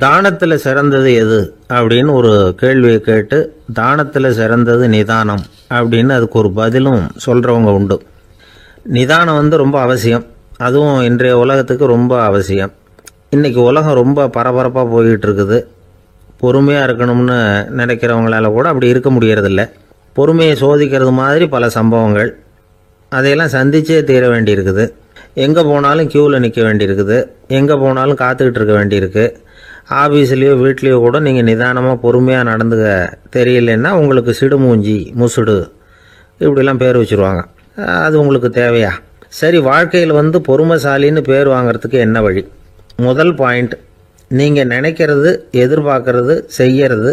தானத்தில் சிறந்தது எது அப்படின்னு ஒரு கேள்வியை கேட்டு தானத்தில் சிறந்தது நிதானம் அப்படின்னு அதுக்கு ஒரு பதிலும் சொல்கிறவங்க உண்டு. நிதானம் ரொம்ப அவசியம். அதுவும் இன்றைய உலகத்துக்கு ரொம்ப அவசியம். இன்றைக்கி உலகம் ரொம்ப பரபரப்பாக போய்கிட்டு இருக்குது. பொறுமையாக இருக்கணும்னு நினைக்கிறவங்களால கூட அப்படி இருக்க முடியறதில்ல. பொறுமையை சோதிக்கிறது மாதிரி பல சம்பவங்கள். அதையெல்லாம் சந்திச்சே தீர வேண்டியிருக்குது. எங்கே போனாலும் க்யூவில் நிற்க வேண்டியிருக்குது. எங்கே போனாலும் காத்துக்கிட்டு இருக்க வேண்டியிருக்கு. ஆஃபீஸ்லேயோ வீட்லேயோ கூட நீங்கள் நிதானமாக பொறுமையாக நடந்துக்க தெரியலன்னா உங்களுக்கு சிடுமூஞ்சி, முசுடு இப்படிலாம் பேர் வச்சுருவாங்க. அது உங்களுக்கு தேவையா? சரி, வாழ்க்கையில் பொறுமைசாலின்னு பேர் வாங்கிறதுக்கு என்ன வழி? முதல் பாயிண்ட், நீங்கள் நினைக்கிறது, எதிர்பார்க்கறது, செய்கிறது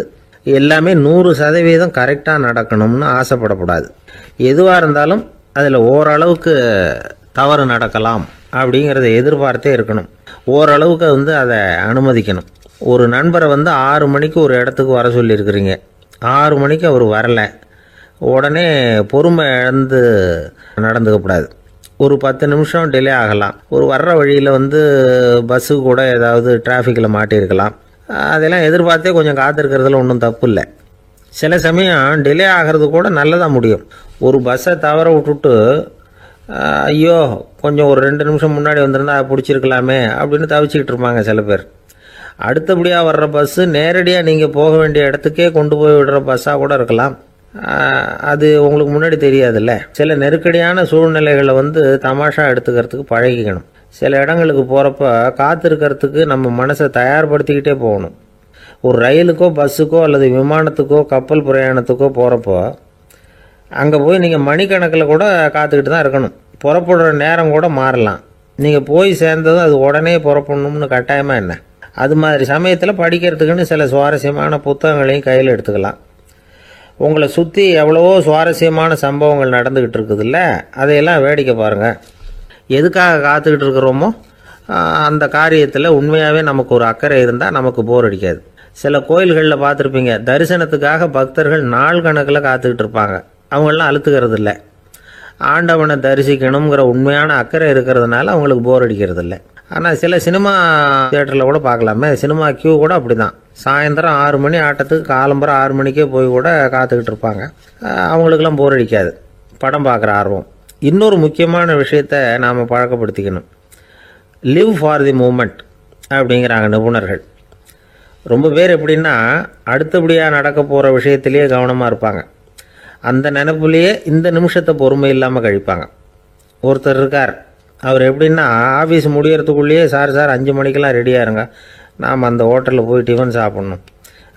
எல்லாமே 100% கரெக்டாக நடக்கணும்னு ஆசைப்படக்கூடாது. எதுவாக இருந்தாலும் அதில் ஓரளவுக்கு தவறு நடக்கலாம் அப்படிங்கிறத எதிர்பார்த்தே இருக்கணும். ஓரளவுக்கு அதை அனுமதிக்கணும். ஒரு நண்பரை 6 மணிக்கு ஒரு இடத்துக்கு வர சொல்லியிருக்கிறீங்க. 6 மணிக்கு அவர் வரலை. உடனே பொறுமை இழந்து நடந்துக்கக்கூடாது. ஒரு 10 நிமிஷம் டிலே ஆகலாம். ஒரு வர்ற வழியில் பஸ்ஸு கூட ஏதாவது டிராஃபிக்கில் மாட்டியிருக்கலாம். அதெல்லாம் எதிர்பார்த்தே கொஞ்சம் காத்திருக்கிறதுல ஒன்றும் தப்பு இல்லை. சில சமயம் டிலே ஆகிறது கூட நல்லதாக முடியும். ஒரு பஸ்ஸை தவற விட்டுட்டு ஐயோ கொஞ்சம் ஒரு 2 நிமிஷம் முன்னாடி வந்திருந்தா பிடிச்சிருக்கலாமே அப்படின்னு தவிச்சிக்கிட்டு இருப்பாங்க சில பேர். அடுத்தபடியாக வர்ற பஸ்ஸு நேரடியாக நீங்கள் போக வேண்டிய இடத்துக்கே கொண்டு போய் விடுற பஸ்ஸாக கூட இருக்கலாம். அது உங்களுக்கு முன்னாடி தெரியாதுல்ல. சில நெருக்கடியான சூழ்நிலைகளை தமாஷா எடுத்துக்கிறதுக்கு பழகிக்கணும். சில இடங்களுக்கு போகிறப்ப காத்திருக்கிறதுக்கு நம்ம மனசை தயார்படுத்திக்கிட்டே போகணும். ஒரு ரயிலுக்கோ பஸ்ஸுக்கோ அல்லது விமானத்துக்கோ கப்பல் பிரயாணத்துக்கோ போகிறப்போ அங்கே போய் நீங்கள் மணிக்கணக்கில் கூட காத்துக்கிட்டு தான் இருக்கணும். புறப்படுற நேரம் கூட மாறலாம். நீங்கள் போய் சேர்ந்ததும் அது உடனே புறப்படணும்னு கட்டாயமாக என்ன? அது மாதிரி சமயத்தில் படிக்கிறதுக்குன்னு சில சுவாரஸ்யமான புத்தகங்களையும் கையில் எடுத்துக்கலாம். உங்களை சுற்றி எவ்வளவோ சுவாரஸ்யமான சம்பவங்கள் நடந்துக்கிட்டு இருக்குதுல்ல, அதையெல்லாம் வேடிக்கை பாருங்கள். எதுக்காக காத்துக்கிட்டு இருக்கிறோமோ அந்த காரியத்தில் உண்மையாகவே நமக்கு ஒரு அக்கறை இருந்தால் நமக்கு போர் அடிக்காது. சில கோயில்களில் பார்த்துருப்பீங்க, தரிசனத்துக்காக பக்தர்கள் நாள் கணக்கில் காத்துக்கிட்டு இருப்பாங்க. அவங்களெலாம் அழுத்துக்கிறது இல்லை. ஆண்டவனை தரிசிக்கணுங்கிற உண்மையான அக்கறை இருக்கிறதுனால அவங்களுக்கு போர் அடிக்கிறது இல்லை. ஆனால் சில சினிமா தியேட்டரில் கூட பார்க்கலாமே, சினிமா கியூ கூட அப்படி தான். சாயந்தரம் 6 மணி ஆட்டத்துக்கு காலம்பரம் 6 மணிக்கே போய் கூட காத்துக்கிட்டு இருப்பாங்க. அவங்களுக்கெல்லாம் போர் அடிக்காது. படம் பார்க்குற ஆர்வம். இன்னொரு முக்கியமான விஷயத்தை நாம் பழக்கப்படுத்திக்கணும். லிவ் ஃபார் தி மூமெண்ட் அப்படிங்கிறாங்க நிபுணர்கள். ரொம்ப பேர் எப்படின்னா அடுத்தபடியாக நடக்க போகிற விஷயத்திலேயே கவனமாக இருப்பாங்க. அந்த நினைப்புலேயே இந்த நிமிஷத்தை பொறுமை இல்லாமல் கழிப்பாங்க. ஒருத்தர் இருக்கார், அவர் எப்படின்னா ஆஃபீஸ் முடியறதுக்குள்ளேயே சார் 5 மணிக்கெல்லாம் ரெடியாக இருங்க, நாம் அந்த ஹோட்டலில் போய் டிஃபன் சாப்பிட்ணும்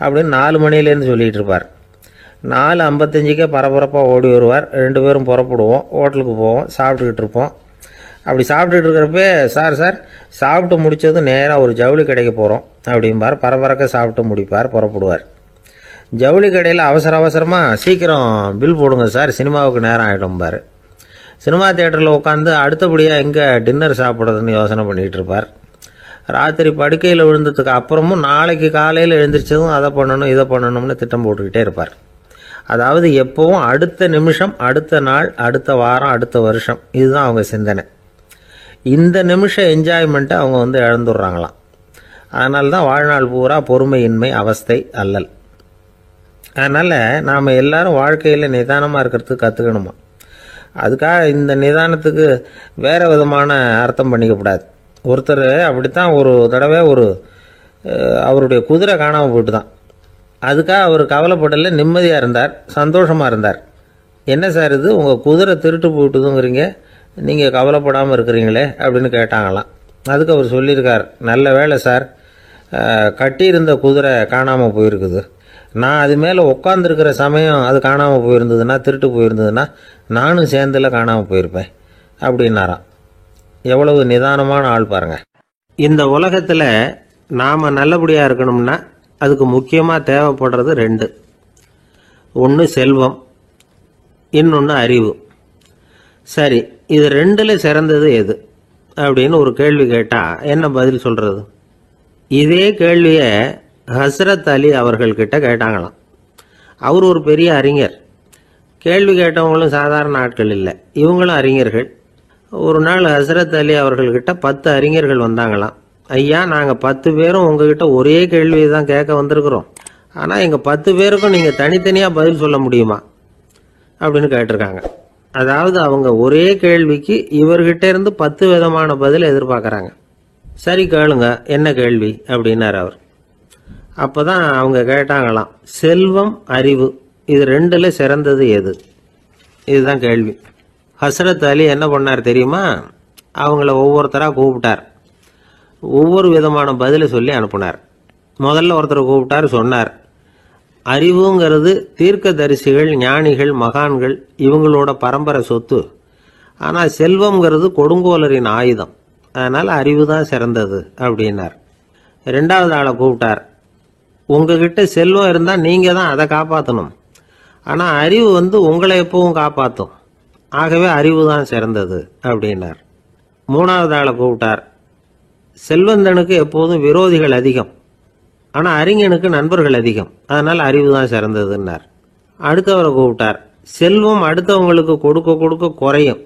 அப்படின்னு 4 மணிலேருந்து சொல்லிகிட்டு இருப்பார். 4:55 பரபரப்பாக ஓடி வருவார். 2 பேரும் புறப்படுவோம், ஹோட்டலுக்கு போவோம், சாப்பிட்டுக்கிட்டு இருப்போம். அப்படி சாப்பிட்டுட்டு இருக்கிறப்பே சார் சாப்பிட்டு முடித்ததும் நேராக ஒரு ஜவுளி கடைக்கு போகிறோம் அப்படிம்பார். பரபரக்க சாப்பிட்டு முடிப்பார், புறப்படுவார். ஜவுளி கடையில் அவசரமாக சீக்கிரம் பில் போடுங்க சார், சினிமாவுக்கு நேரம் ஆகிடும்பார். சினிமா தியேட்டரில் உட்காந்து அடுத்தபடியாக எங்கே டின்னர் சாப்பிட்றதுன்னு யோசனை பண்ணிகிட்டு இருப்பார். ராத்திரி படுக்கையில் விழுந்ததுக்கு அப்புறமும் நாளைக்கு காலையில் எழுந்திரிச்சதும் அதை பண்ணணும் இதை பண்ணணும்னு திட்டம் போட்டுக்கிட்டே இருப்பார். அதாவது எப்போவும் அடுத்த நிமிஷம், அடுத்த நாள், அடுத்த வாரம், அடுத்த வருஷம், இதுதான் அவங்க சிந்தனை. இந்த நிமிஷம் என்ஜாய்மெண்ட்டை அவங்க இழந்துடுறாங்களாம். அதனால தான் வாழ்நாள் பூரா பொறுமையின்மை, அவஸ்தை, அல்லல். அதனால் நாம் எல்லாரும் வாழ்க்கையில் நிதானமாக இருக்கிறதுக்கு கற்றுக்கணுமா. அதுக்காக இந்த நிதானத்துக்கு வேறு விதமான அர்த்தம் பண்ணிக்கக்கூடாது. ஒருத்தர் அப்படித்தான் ஒரு தடவை அவருடைய குதிரை காணாமல் போயிட்டு தான். அதுக்காக அவர் கவலைப்படலை, நிம்மதியாக இருந்தார், சந்தோஷமாக இருந்தார். என்ன சார் இது, உங்கள் குதிரை திருட்டு போயிட்டுதுங்கிறீங்க, நீங்கள் கவலைப்படாமல் இருக்கிறீங்களே அப்படின்னு கேட்டாங்களாம். அதுக்கு அவர் சொல்லியிருக்கார், நல்ல வேலை சார், கட்டியிருந்த குதிரை காணாமல் போயிருக்குது. நான் அது மேலே உட்காந்துருக்கிற சமயம் அது காணாமல் போயிருந்ததுன்னா, திருட்டு போயிருந்ததுன்னா நானும் சேர்ந்துல காணாமல் போயிருப்பேன் அப்படின்னாராம். எவ்வளவு நிதானமான ஆள் பாருங்கள். இந்த உலகத்தில் நாம் நல்லபடியாக இருக்கணும்னா அதுக்கு முக்கியமாக தேவைப்படுறது 2. ஒன்று செல்வம், இன்னொன்று அறிவு. சரி, இது 2ல் சிறந்தது எது அப்படின்னு ஒரு கேள்வி கேட்டால் என்ன பதில் சொல்கிறது? இதே கேள்வியை ஹஸ்ரத் அலி அவர்கள்கிட்ட கேட்டாங்களாம். அவர் ஒரு பெரிய அறிஞர். கேள்வி கேட்டவங்களும் சாதாரண ஆட்கள் இல்லை, இவங்களும் அறிஞர்கள். ஒரு நாள் ஹஸ்ரத் அலி அவர்கள்கிட்ட 10 அறிஞர்கள் வந்தாங்களாம். ஐயா, நாங்கள் 10 பேரும் உங்ககிட்ட ஒரே கேள்வியை தான் கேட்க வந்திருக்கிறோம், ஆனால் எங்கள் 10 பேருக்கும் நீங்கள் தனித்தனியாக பதில் சொல்ல முடியுமா அப்படின்னு கேட்டிருக்காங்க. அதாவது அவங்க ஒரே கேள்விக்கு இவர்கிட்ட இருந்து 10 விதமான பதில் எதிர்பார்க்குறாங்க. சரி கேளுங்க, என்ன கேள்வி அப்படின்னார் அவர். அப்போதான் அவங்க கேட்டாங்களாம், செல்வம் அறிவு இது ரெண்டுல சிறந்தது எது? இதுதான் கேள்வி. ஹஸ்ரத் அலி என்ன பண்ணார் தெரியுமா? அவங்கள ஒவ்வொருத்தராக கூப்பிட்டார், ஒவ்வொரு விதமான பதிலை சொல்லி அனுப்புனார். முதல்ல ஒருத்தரை கூப்பிட்டார், சொன்னார், அறிவுங்கிறது தீர்க்கதரிசிகள், ஞானிகள், மகான்கள் இவங்களோட பரம்பரை சொத்து. ஆனால் செல்வம்ங்கிறது கொடுங்கோலரின் ஆயுதம், அதனால் அறிவு தான் சிறந்தது அப்படின்னார். ரெண்டாவது ஆளை கூப்பிட்டார், உங்ககிட்ட செல்வம் இருந்தால் நீங்கள் தான் அதை காப்பாற்றணும், ஆனால் அறிவு உங்களை எப்பவும் காப்பாற்றும், ஆகவே அறிவு தான் சிறந்தது அப்படின்னார். மூணாவது ஆளை கூப்பிட்டார், செல்வந்தனுக்கு எப்போதும் விரோதிகள் அதிகம், ஆனால் அறிஞனுக்கு நண்பர்கள் அதிகம், அதனால் அறிவு தான் சிறந்ததுன்னார். அடுத்தவரை கூப்பிட்டார், செல்வம் அடுத்தவங்களுக்கு கொடுக்க கொடுக்க குறையும்,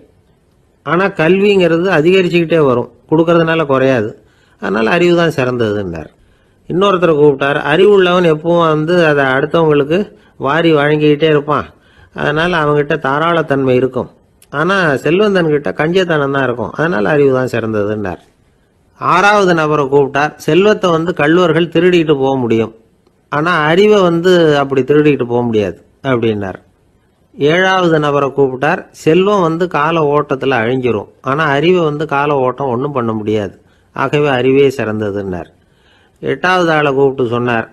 ஆனால் கல்விங்கிறது அதிகரிச்சுக்கிட்டே வரும், கொடுக்கறதுனால குறையாது, அதனால் அறிவு தான் சிறந்ததுன்னார். இன்னொருத்தரை கூப்பிட்டார், அறிவுள்ளவன் எப்பவும் அதை அடுத்தவங்களுக்கு வாரி வழங்கிக்கிட்டே இருப்பான், அதனால் அவங்ககிட்ட தாராளத்தன்மை இருக்கும், ஆனால் செல்வந்தன்கிட்ட கஞ்சத்தனம் தான் இருக்கும், அதனால் அறிவு தான் சிறந்ததுன்னார். ஆறாவது நபரை கூப்பிட்டார், செல்வத்தை கள்வர்கள் திருடிட்டு போக முடியும், ஆனால் அறிவை அப்படி திருடிட்டு போக முடியாது அப்படின்னார். ஏழாவது நபரை கூப்பிட்டார், செல்வம் கால ஓட்டத்தில் அழிஞ்சிரும், ஆனால் அறிவை கால ஓட்டம் ஒன்றும் பண்ண முடியாது, ஆகவே அறிவே சிறந்ததுன்னார். எட்டாவது ஆளை கூப்பிட்டு சொன்னார்,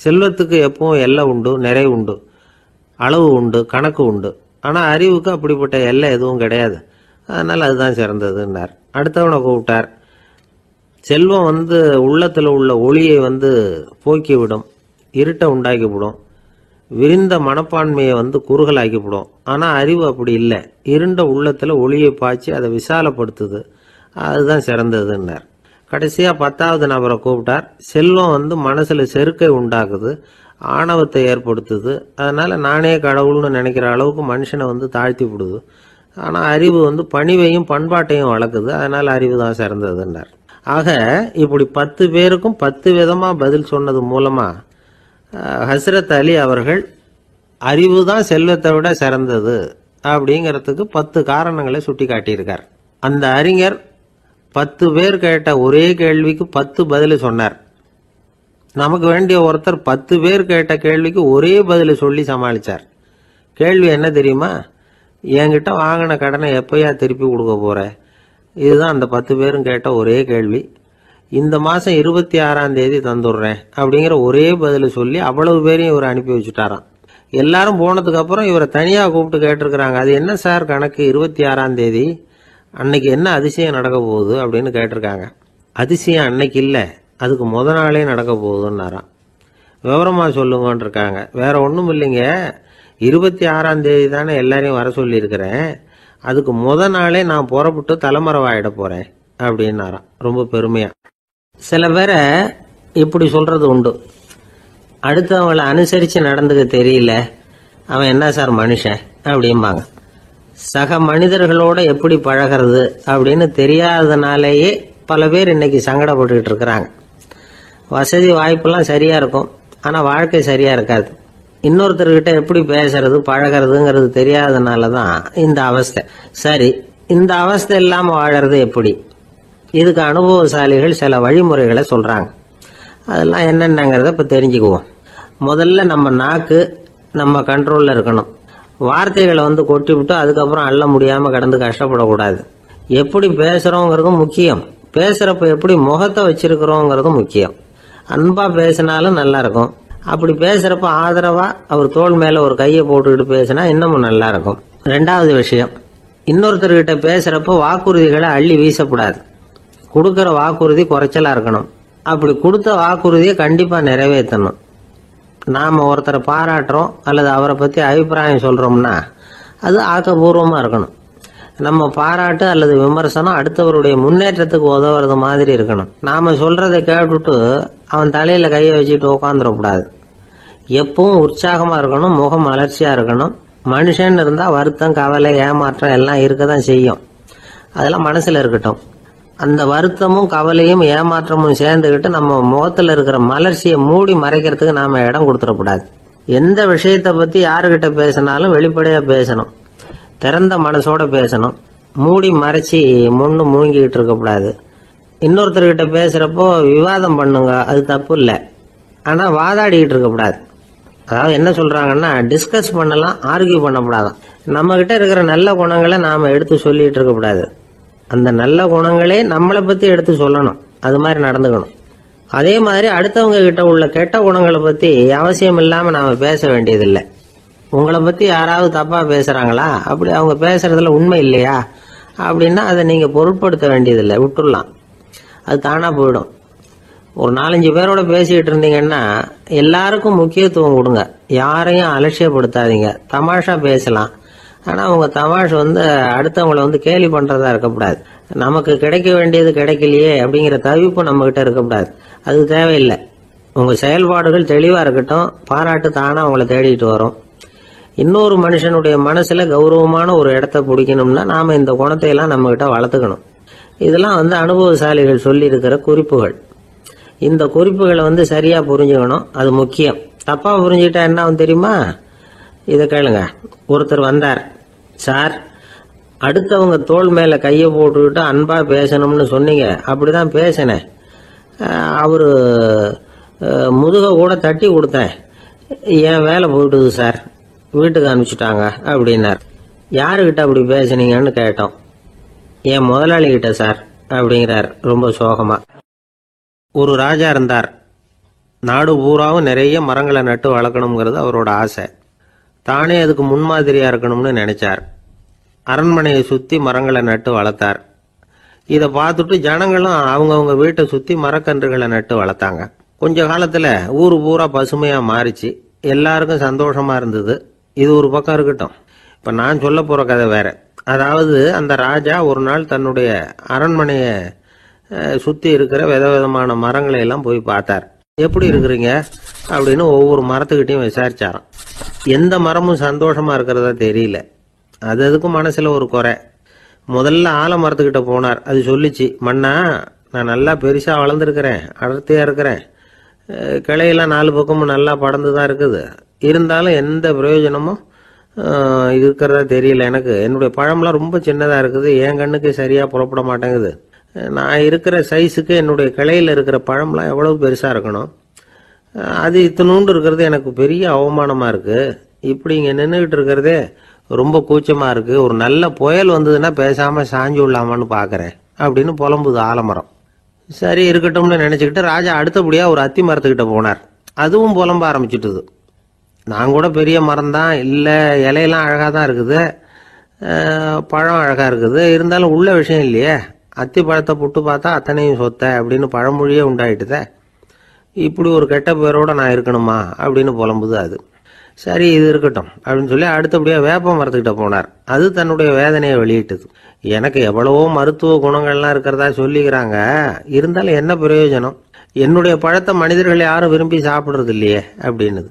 செல்வத்துக்கு எப்பவும் எல்லை உண்டு, நிறை உண்டு, அளவு உண்டு, கணக்கு உண்டு, ஆனால் அறிவுக்கு அப்படிப்பட்ட எல்லை எதுவும் கிடையாது, அதனால் அதுதான் சிறந்ததுன்னார். அடுத்தவனை கூப்பிட்டார், செல்வம் உள்ளத்தில் உள்ள ஒளியை போக்கிவிடும், இருட்டை உண்டாக்கிவிடும், விரிந்த மனப்பான்மையை குறுகலாக்கிவிடும், ஆனால் அறிவு அப்படி இல்லை, இருண்ட உள்ளத்தில் ஒளியை பாய்ச்சி அதை விசாலப்படுத்துது, அதுதான் சிறந்ததுன்னார். கடைசியாக 10வது நபரை கூப்பிட்டார், செல்வம் மனசில் செருக்கை உண்டாக்குது, ஆணவத்தை ஏற்படுத்துது, அதனால் நானே கடவுள்னு நினைக்கிற அளவுக்கு மனுஷனை தாழ்த்தி விடுது, ஆனால் அறிவு பணிவையும் பண்பாட்டையும் வளர்க்குது, அதனால் அறிவு தான் சிறந்ததுன்னார். ஆக இப்படி 10 பேருக்கும் 10 விதமாக பதில் சொன்னது மூலமாக ஹஸ்ரத் அலி அவர்கள் அறிவு தான் செல்வத்தை விட சிறந்தது அப்படிங்கிறதுக்கு 10 காரணங்களை சுட்டி காட்டியிருக்கார். அந்த அறிஞர் 10 பேர் கேட்ட ஒரே கேள்விக்கு 10 பதில் சொன்னார். நமக்கு வேண்டிய ஒருத்தர் 10 பேர் கேட்ட கேள்விக்கு ஒரே பதில் சொல்லி சமாளித்தார். கேள்வி என்ன தெரியுமா? என்கிட்ட வாங்கின கடனை எப்பயா திருப்பி கொடுக்க போற? இதுதான் அந்த 10 பேரும் கேட்ட ஒரே கேள்வி. இந்த மாதம் 26ஆம் தேதி தந்துடுறேன் அப்படிங்கிற ஒரே பதில் சொல்லி அவ்வளவு பேரையும் இவர் அனுப்பி வச்சுட்டாராம். எல்லாரும் போனதுக்கு அப்புறம் இவரை தனியாக கூப்பிட்டு கேட்டிருக்கிறாங்க, அது என்ன சார் கணக்கு, 26ஆம் தேதி அன்னைக்கு என்ன அதிசயம் நடக்க போகுது அப்படின்னு கேட்டிருக்காங்க. அதிசயம் அன்னைக்கு இல்லை, அதுக்கு முத நாளே நடக்க போகுதுன்னாராம். விவரமாக சொல்லுங்கன்னு இருக்காங்க. வேற ஒன்றும் இல்லைங்க, 26ஆம் தேதி தானே எல்லாரையும் வர சொல்லியிருக்கிறேன், அதுக்கு முத நாளே நான் புறப்பட்டு தலைமறைவாயிட போறேன் அப்படின்னாராம் ரொம்ப பெருமையா. சில பேரை இப்படி சொல்றது உண்டு, அடுத்தவங்களை அனுசரித்து நடந்துக்க தெரியல, அவன் என்ன சார் மனுஷன் அப்படிம்பாங்க. சக மனிதர்களோட எப்படி பழகிறது அப்படின்னு தெரியாததுனாலேயே பல பேர் இன்னைக்கு சங்கடப்பட்டுக்கிட்டு இருக்கிறாங்க. வசதி வாய்ப்பெல்லாம் சரியா இருக்கும், ஆனால் வாழ்க்கை சரியா இருக்காது. இன்னொருத்தர்கிட்ட எப்படி பேசுறது பழகிறதுங்கிறது தெரியாததுனால தான் இந்த அவஸ்தை. சரி, இந்த அவஸ்தை இல்லாமல் வாழறது எப்படி? இதுக்கு அனுபவசாலிகள் சில வழிமுறைகளை சொல்றாங்க. அதெல்லாம் என்னென்னங்கிறத இப்போ தெரிஞ்சுக்குவோம். முதல்ல நம்ம நாக்கு நம்ம கண்ட்ரோலில் இருக்கணும். வார்த்தைகளை கொட்டி விட்டு அதுக்கப்புறம் அள்ள முடியாமல் கடந்து கஷ்டப்படக்கூடாது. எப்படி பேசுகிறோங்கிறதும் முக்கியம், பேசுகிறப்ப எப்படி முகத்தை வச்சிருக்கிறோங்கிறதும் முக்கியம். அன்பாக பேசினாலும் நல்லா இருக்கும், அப்படி பேசுகிறப்ப ஆதரவாக அவர் தோள் மேலே ஒரு கையை போட்டுக்கிட்டு பேசினா இன்னமும் நல்லா இருக்கும். ரெண்டாவது விஷயம், இன்னொருத்தர்கிட்ட பேசுகிறப்ப வாக்குறுதிகளை அள்ளி வீசக்கூடாது. கொடுக்குற வாக்குறுதி குறைச்சலாக இருக்கணும். அப்படி கொடுத்த வாக்குறுதியை கண்டிப்பாக நிறைவேற்றணும். நாம் ஒருத்தரை பாராட்டுறோம் அல்லது அவரை பற்றி அபிப்பிராயம் சொல்கிறோம்னா அது ஆக்கப்பூர்வமாக இருக்கணும். நம்ம பாராட்டு அல்லது விமர்சனம் அடுத்தவருடைய முன்னேற்றத்துக்கு உதவுறது மாதிரி இருக்கணும். நாம் சொல்கிறத கேட்டுட்டு அவன் தலையில் கையை வச்சுட்டு உட்காந்துடக்கூடாது. எப்பவும் உற்சாகமாக இருக்கணும், முகம் மலர்ச்சியாக இருக்கணும். மனுஷன் இருந்தால் வருத்தம், கவலை, ஏமாற்றம் எல்லாம் இருக்க தான் செய்யும், அதெல்லாம் மனசில் இருக்கட்டும். அந்த வருத்தமும் கவலையும் ஏமாற்றமும் சேர்ந்துக்கிட்டு நம்ம முகத்துல இருக்கிற மலர்ச்சியை மூடி மறைக்கிறதுக்கு நாம இடம் கொடுத்துடக்கூடாது. எந்த விஷயத்தை பத்தி யாருக்கிட்ட பேசினாலும் வெளிப்படையா பேசணும், திறந்த மனசோட பேசணும். மூடி மறைச்சி முன்னு மூங்கிக்கிட்டு இருக்கக்கூடாது. இன்னொருத்தர்கிட்ட பேசுறப்போ விவாதம் பண்ணுங்க, அது தப்பு இல்லை. ஆனா வாதாடிக்கிட்டு இருக்கக்கூடாது. அதாவது என்ன சொல்றாங்கன்னா, டிஸ்கஸ் பண்ணலாம், ஆர்கியூ பண்ணக்கூடாது. நம்ம கிட்ட இருக்கிற நல்ல குணங்களை நாம எடுத்து சொல்லிட்டு இருக்கக்கூடாது. அந்த நல்ல குணங்களே நம்மளை பத்தி எடுத்து சொல்லணும், அது மாதிரி நடந்துக்கணும். அதே மாதிரி அடுத்தவங்க கிட்ட உள்ள கெட்ட குணங்களை பத்தி அவசியம் இல்லாம நாம பேச வேண்டியதில்லை. உங்களை பத்தி யாராவது தப்பா பேசுறாங்களா, அப்படி அவங்க பேசுறதுல உண்மை இல்லையா அப்படின்னா அதை நீங்க பொருட்படுத்த வேண்டியதில்லை, விட்டுடலாம். அது தானா போயிடும். ஒரு 4-5 பேரோட பேசிக்கிட்டு இருந்தீங்கன்னா எல்லாருக்கும் முக்கியத்துவம் கொடுங்க, யாரையும் அலட்சியப்படுத்தாதீங்க. தமாஷா பேசலாம், ஆனா உங்க தமாஷ் அடுத்தவங்களை கேலி பண்றதா இருக்கக்கூடாது. நமக்கு கிடைக்க வேண்டியது கிடைக்கலையே அப்படிங்கிற தவிப்பு நம்ம கிட்ட இருக்கக்கூடாது, அது தேவையில்லை. உங்க செயல்பாடுகள் தெளிவா இருக்கட்டும், பாராட்டு தானா உங்களை தேடிட்டு வரும். இன்னொரு மனுஷனுடைய மனசுல கௌரவமான ஒரு இடத்த பிடிக்கணும்னா நாம இந்த குணத்தை எல்லாம் நம்ம கிட்ட வளர்த்துக்கணும். இதெல்லாம் அனுபவசாலிகள் சொல்லி இருக்கிற குறிப்புகள். இந்த குறிப்புகளை சரியா புரிஞ்சுக்கணும், அது முக்கியம். தப்பா புரிஞ்சுக்கிட்டா என்ன ஆகும் தெரியுமா? இதை கேளுங்க. ஒருத்தர் வந்தார், சார் அடுத்தவங்க தோள் மேல கையை போட்டுக்கிட்டு அன்பா பேசணும்னு சொன்னீங்க, அப்படிதான் பேசினேன். அவரு முதுக கூட தட்டி கொடுத்தேன், என் வேலை போயிட்டுது சார், வீட்டுக்கு அனுப்பிச்சுட்டாங்க அப்படின்னார். யாருக்கிட்ட அப்படி பேசுனீங்கன்னு கேட்டோம். என் முதலாளி கிட்ட சார் அப்படிங்கிறார் ரொம்ப சோகமா. ஒரு ராஜா இருந்தார். நாடு பூராவும் நிறைய மரங்களை நட்டு வளர்க்கணுங்கிறது அவரோட ஆசை. தானே அதுக்கு முன்மாதிரியா இருக்கணும்னு நினைச்சார். அரண்மனையை சுத்தி மரங்களை நட்டு வளர்த்தார். இதை பார்த்துட்டு ஜனங்களும் அவங்கவுங்க வீட்டை சுத்தி மரக்கன்றுகளை நட்டு வளர்த்தாங்க. கொஞ்ச காலத்துல ஊரு பூரா பசுமையா மாறிச்சு, எல்லாருக்கும் சந்தோஷமா இருந்தது. இது ஒரு பக்கம் இருக்கட்டும். இப்ப நான் சொல்ல போற கதை வேற. அதாவது அந்த ராஜா ஒரு நாள் தன்னுடைய அரண்மனையை சுத்தி இருக்கிற விதவிதமான மரங்களை எல்லாம் போய் பார்த்தார். எப்படி இருக்கிறீங்க அப்படின்னு ஒவ்வொரு மரத்துக்கிட்டையும் விசாரிச்சாராம். எந்த மரமும் சந்தோஷமா இருக்கிறதா தெரியல. அதுக்கும் மனசுல ஒரு குறை. முதல்ல ஆலமரத்துக்கிட்ட போனார். அது சொல்லிச்சு, மண்ணா நான் நல்லா பெருசா வளர்ந்துருக்கிறேன், அடர்த்தியா இருக்கிறேன், கிளையெல்லாம் 4 பக்கமும் நல்லா படர்ந்துதான் இருக்குது, இருந்தாலும் எந்த பிரயோஜனமும் இருக்கிறதா தெரியல எனக்கு. என்னுடைய பழம்லாம் ரொம்ப சின்னதா இருக்குது, என் கண்ணுக்கு சரியா புறப்பட மாட்டேங்குது. நான் இருக்கிற சைஸுக்கு என்னுடைய கிளையில இருக்கிற பழம்லாம் எவ்வளவு பெருசா இருக்கணும், அது இத்தினூண்டு இருக்கிறது எனக்கு பெரிய அவமானமா இருக்கு. இப்படி இங்க நின்றுகிட்டு இருக்கிறதே ரொம்ப கூச்சமா இருக்கு. ஒரு நல்ல புயல் வந்ததுன்னா பேசாம சாஞ்சு விடலாமான்னு பாக்குறேன் அப்படின்னு புலம்புது ஆலமரம். சரி இருக்கட்டும்னு நினைச்சுக்கிட்டு ராஜா அடுத்தபடியா ஒரு அத்தி மரத்துக்கிட்ட போனார். அதுவும் புலம்ப ஆரம்பிச்சுட்டுது. நான் கூட பெரிய மரம் தான், இல்ல இலையெல்லாம் அழகா தான் இருக்குது, பழம் அழகா இருக்குது, இருந்தாலும் உள்ள விஷயம் இல்லையே, அத்தி பழத்தை புட்டு பார்த்தா அத்தனையும் சொத்த அப்படின்னு பழமொழியே உண்டாயிட்டுதே. இப்படி ஒரு கெட்ட பேரோட நான் இருக்கணுமா அப்படின்னு புலம்புது அது. சரி இது இருக்கட்டும் அப்படின்னு சொல்லி அடுத்தபடியா வேப்ப மரத்துக்கிட்ட போனார். அது தன்னுடைய வேதனையை வெளியிட்டது. எனக்கு எவ்வளவோ மருத்துவ குணங்கள்லாம் இருக்கிறதா சொல்லிக்கிறாங்க, இருந்தாலும் என்ன பிரயோஜனம், என்னுடைய பழத்தை மனிதர்கள் யாரும் விரும்பி சாப்பிடுறது இல்லையே அப்படின்னுது.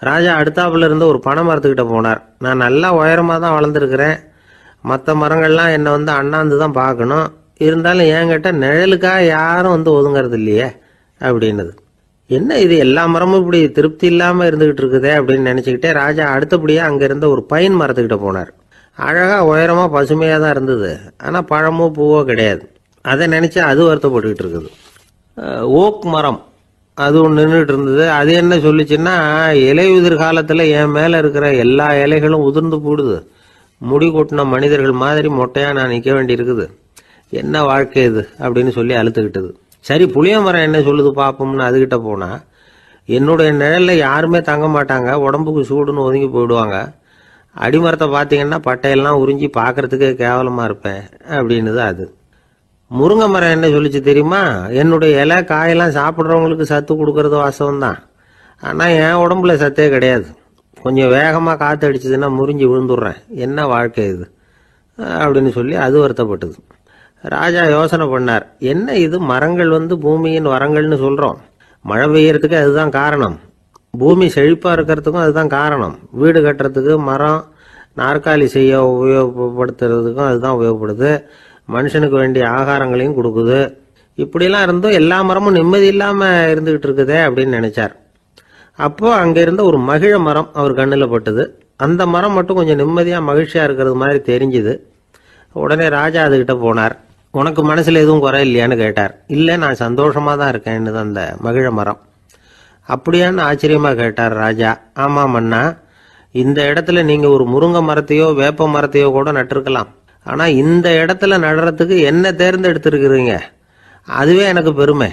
ராஜா அடுத்தாப்புல இருந்து ஒரு பனை மரத்துக்கிட்ட போனார். நான் நல்லா உயரமா தான் வளர்ந்துருக்கிறேன், மற்ற மரங்கள்லாம் என்னை அண்ணாந்து தான் பார்க்கணும், இருந்தாலும் என்கிட்ட நிழலுக்காக யாரும் ஒதுங்கிறது இல்லையே அப்படின்னுது. என்ன இது எல்லா மரமும் இப்படி திருப்தி இல்லாம இருந்துகிட்டு இருக்குதே அப்படின்னு நினைச்சுக்கிட்டே ராஜா அடுத்தபடியா அங்க இருந்த ஒரு பைன் மரத்துக்கிட்ட போனார். அழகா உயரமா பசுமையா தான் இருந்தது, ஆனா பழமோ பூவோ கிடையாது. அதை நினைச்சா அது வருத்தப்பட்டுக்கிட்டு இருக்குது. ஓக் மரம் அது ஒன்று நின்றுட்டு இருந்தது. அது என்ன சொல்லிச்சுன்னா, இலையுதிர் காலத்துல என் மேல இருக்கிற எல்லா இலைகளும் உதிர்ந்து போடுது, முடி கொட்டின மனிதர்கள் மாதிரி மொட்டையா நான் நிக்க வேண்டி இருக்குது, என்ன வாழ்க்கை இது அப்படின்னு சொல்லி அழுத்துக்கிட்டது. சரி புளிய மரம் என்ன சொல்லுது பாப்போம்னு அதுகிட்ட போனா, என்னுடைய நிழல்ல யாருமே தங்க மாட்டாங்க, உடம்புக்கு சூடுன்னு ஒதுங்கி போயிடுவாங்க, அடிமரத்தை பார்த்தீங்கன்னா பட்டையெல்லாம் உறிஞ்சி பார்க்கறதுக்கே கேவலமா இருப்பேன் அப்படின்னுது அது. முருங்கை மரம் என்ன சொல்லிச்சு தெரியுமா, என்னுடைய இலை காயெல்லாம் சாப்பிட்றவங்களுக்கு சத்து கொடுக்கறது வாசம் தான், ஆனா என் உடம்புல சத்தே கிடையாது, கொஞ்சம் வேகமா காத்து அடிச்சதுன்னா முறிஞ்சி விழுந்துடுறேன், என்ன வாழ்க்கை இது அப்படின்னு சொல்லி அது வருத்தப்பட்டது. ராஜா யோசனை பண்ணார், என்ன இது மரங்கள் பூமியின் வரங்கள்னு சொல்றோம், மழை பெய்யறதுக்கு அதுதான் காரணம், பூமி செழிப்பா இருக்கிறதுக்கும் அதுதான் காரணம், வீடு கட்டுறதுக்கு மரம், நாற்காலி செய்ய உபயோகப்படுத்துறதுக்கும் அதுதான் உபயோகப்படுது, மனுஷனுக்கு வேண்டிய ஆகாரங்களையும் கொடுக்குது. இப்படிலாம் இருந்தும் எல்லா மரமும் நிம்மதி இல்லாம இருந்துகிட்டு இருக்குதே அப்படின்னு நினைச்சார். அப்போ அங்க இருந்த ஒரு மகிழ மரம் அவர் கண்ணில் பட்டது. அந்த மரம் மட்டும் கொஞ்சம் நிம்மதியா மகிழ்ச்சியா இருக்கிறது மாதிரி தெரிஞ்சுது. உடனே ராஜா அதுகிட்ட போனார். உனக்கு மனசுல எதுவும் குறை இல்லையான்னு கேட்டார். இல்லை, நான் சந்தோஷமா தான் இருக்கேன்னு அந்த மகிழ மரம். அப்படியான்னு ஆச்சரியமா கேட்டார் ராஜா. ஆமா மன்னா, இந்த இடத்துல நீங்க ஒரு முருங்கை மரத்தையோ வேப்ப மரத்தையோ கூட நட்டிருக்கலாம். ஆனா இந்த இடத்துல நடுறதுக்கு என்ன தேர்ந்தெடுத்திருக்கிறீங்க, அதுவே எனக்கு பெருமை,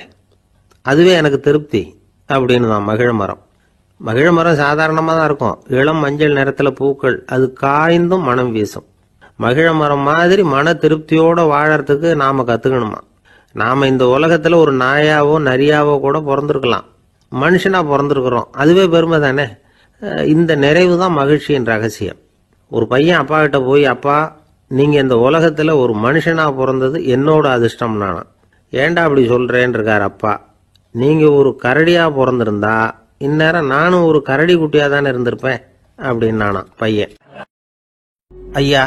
அதுவே எனக்கு திருப்தி அப்படின்னு தான் மகிழ மரம். மகிழ மரம் சாதாரணமாக தான் இருக்கும். இளம் மஞ்சள் நிறத்துல பூக்கள், அது காய்ந்தும் மனம் வீசும். மகிழ மரம் மாதிரி மன திருப்தியோட வாழறதுக்கு நாம கத்துக்கணுமா. நாம இந்த உலகத்துல ஒரு நாயாவோ நரியாவோ கூட பிறந்திருக்கலாம், மனுஷனா பிறந்திருக்கிறோம், அதுவே பெருமை தானே. இந்த நிறைவு தான் மகிழ்ச்சியின் ரகசியம். ஒரு பையன் அப்பா கிட்ட போய், அப்பா நீங்க இந்த உலகத்துல ஒரு மனுஷனா பிறந்தது என்னோட அதிர்ஷ்டம் நானா. ஏண்டா அப்படி சொல்றேன்னு இருக்கார் அப்பா. நீங்க ஒரு கரடியா பிறந்திருந்தா இந்நேரம் நானும் ஒரு கரடி குட்டியா தானே இருந்திருப்பேன் அப்படின்னு நானா பையன். ஐயா,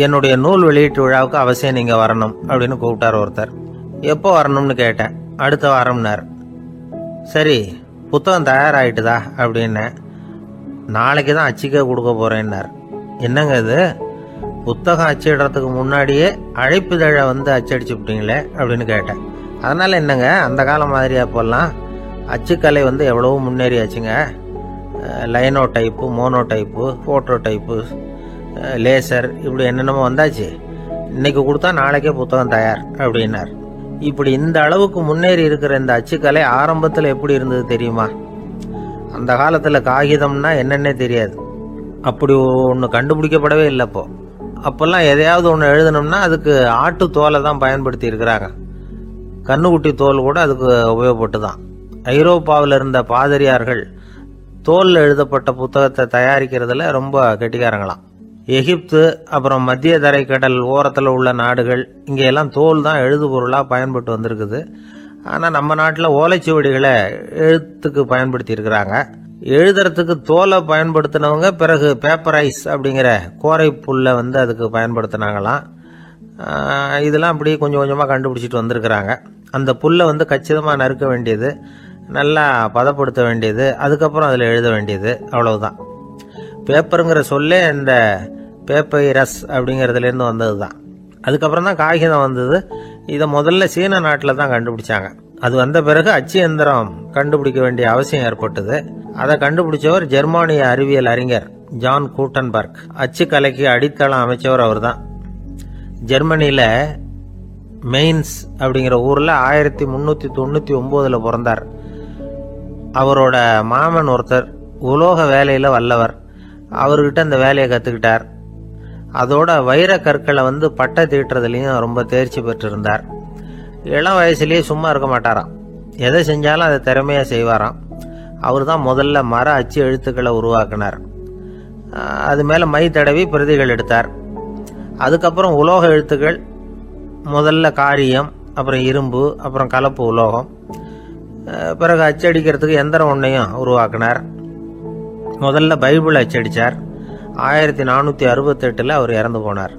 என்னுடைய நூல் வெளியீட்டு விழாவுக்கு அவசியம் நீங்க வரணும் அப்படின்னு கூப்பிட்டார் ஒருத்தர். எப்போ வரணும்னு கேட்டேன். அடுத்த வாரம்னார். சரி, புத்தகம் தயாராகிட்டுதா அப்படின்னு. நாளைக்கு தான் அச்சிக்க கொடுக்க போறேன்னார். என்னங்க இது, புத்தகம் அச்சிடுறதுக்கு முன்னாடியே அழைப்புதழை அச்சடிச்சு விட்டீங்களே அப்படின்னு கேட்டேன். அதனால என்னங்க, அந்த காலம் மாதிரி அப்போல்லாம் அச்சுக்கலை எவ்வளவோ முன்னேறியாச்சுங்க. Linotype, monotype, photo type, laser, இப்படி என்னென்னமோ வந்தாச்சு. இன்னைக்கு கொடுத்தா நாளைக்கே புத்தகம் தயார் அப்படின்னார். இப்படி இந்த அளவுக்கு முன்னேறி இருக்கிற இந்த அச்சுக்கலை ஆரம்பத்தில் எப்படி இருந்தது தெரியுமா? அந்த காலத்தில் காகிதம்னா என்னன்னே தெரியாது. அப்படி ஒன்று கண்டுபிடிக்கப்படவே இல்லை. அப்போல்லாம் எதையாவது ஒன்று எழுதணும்னா அதுக்கு ஆட்டு தோலை தான் பயன்படுத்தி இருக்கிறாங்க. கண்ணுக்குட்டி தோல் கூட அதுக்கு உபயோகப்பட்டு தான். ஐரோப்பாவில் இருந்த பாதிரியார்கள் தோலில் எழுதப்பட்ட புத்தகத்தை தயாரிக்கிறதுல ரொம்ப கெட்டிக்காரங்களாம். எகிப்து, அப்புறம் மத்திய தரைக்கடல் ஓரத்தில் உள்ள நாடுகள், இங்கெல்லாம் தோல் தான் எழுது பொருளாக பயன்பட்டு வந்திருக்குது. ஆனால் நம்ம நாட்டில் ஓலைச்சுவடிகளை எழுத்துக்கு பயன்படுத்தி இருக்கிறாங்க. எழுதுறதுக்கு தோலை பயன்படுத்தினவங்க பிறகு பேப்பரைஸ் அப்படிங்கிற கோரை புல்லை அதுக்கு பயன்படுத்தினாங்களாம். இதெல்லாம் அப்படி கொஞ்சம் கொஞ்சமாக கண்டுபிடிச்சிட்டு வந்திருக்கிறாங்க. அந்த புல்லை கச்சிதமாக நறுக்க வேண்டியது, நல்லா பதப்படுத்த வேண்டியது, அதுக்கப்புறம் அதில் எழுத வேண்டியது, அவ்வளவுதான். பேப்பருங்கிற சொல்லே இந்த பேப்பைரஸ் அப்படிங்கிறதுலேருந்து வந்தது தான். அதுக்கப்புறம் தான் காகிதம் வந்தது. இதை முதல்ல சீன நாட்டில் தான் கண்டுபிடிச்சாங்க. அது வந்த பிறகு அச்சு எந்திரம் கண்டுபிடிக்க வேண்டிய அவசியம் ஏற்பட்டது. அதை கண்டுபிடிச்சவர் ஜெர்மானிய அறிவியல் அறிஞர் ஜான் கூட்டன்பர்க். அச்சு கலைக்கு அடித்தளம் அமைச்சவர் அவர் தான். ஜெர்மனியில் மெயின்ஸ் அப்படிங்கிற ஊரில் 1399 பிறந்தார். அவரோட மாமன் ஒருத்தர் உலோக வேலையில் வல்லவர். அவர்கிட்ட அந்த வேலையை கற்றுக்கிட்டார். அதோட வைர கற்களை பட்டை தீட்டுறதுலையும் ரொம்ப தேர்ச்சி பெற்றிருந்தார். இளம் வயசுலேயே சும்மா இருக்க மாட்டாராம். எதை செஞ்சாலும் அதை திறமையாக செய்வாராம். அவர் தான் முதல்ல மர அச்சு எழுத்துக்களை உருவாக்கினார். அது மேலே மை தடவி பிரதிகள் எடுத்தார். அதுக்கப்புறம் உலோக எழுத்துக்கள், முதல்ல காரியம், அப்புறம் இரும்பு, அப்புறம் கலப்பு உலோகம், பிறகு அச்சடிக்கிறதுக்கு எந்திரம் ஒன்றையும் உருவாக்கினார். முதல்ல பைபிள் அச்சடித்தார். 1468 அவர் இறந்து போனார்.